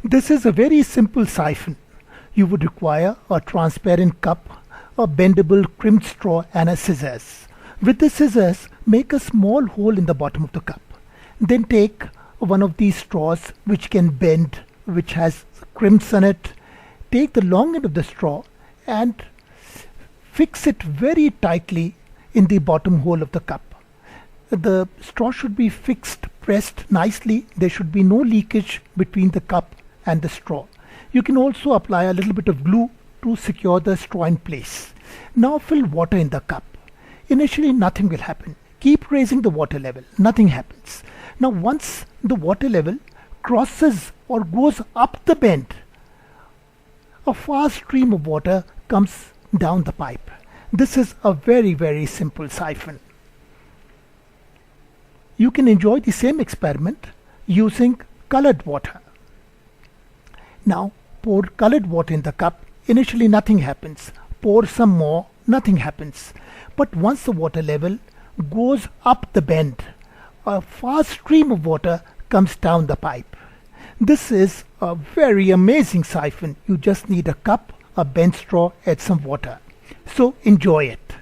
This is a very simple siphon. You would require a transparent cup, a bendable crimped straw and a scissors. With the scissors, make a small hole in the bottom of the cup. Then take one of these straws which can bend, which has crimps on it. Take the long end of the straw and fix it very tightly in the bottom hole of the cup. The straw should be fixed, pressed nicely. There should be no leakage between the cup and the straw. You can also apply a little bit of glue to secure the straw in place. Now fill water in the cup. Initially nothing will happen. Keep raising the water level. Nothing happens. Now once the water level crosses or goes up the bend, a fast stream of water comes down the pipe. This is a very simple siphon. You can enjoy the same experiment using colored water. Now pour colored water in the cup. Initially nothing happens. Pour some more, nothing happens. But once the water level goes up the bend, a fast stream of water comes down the pipe. This is a very amazing siphon. You just need a cup, a bent straw and some water. So enjoy it.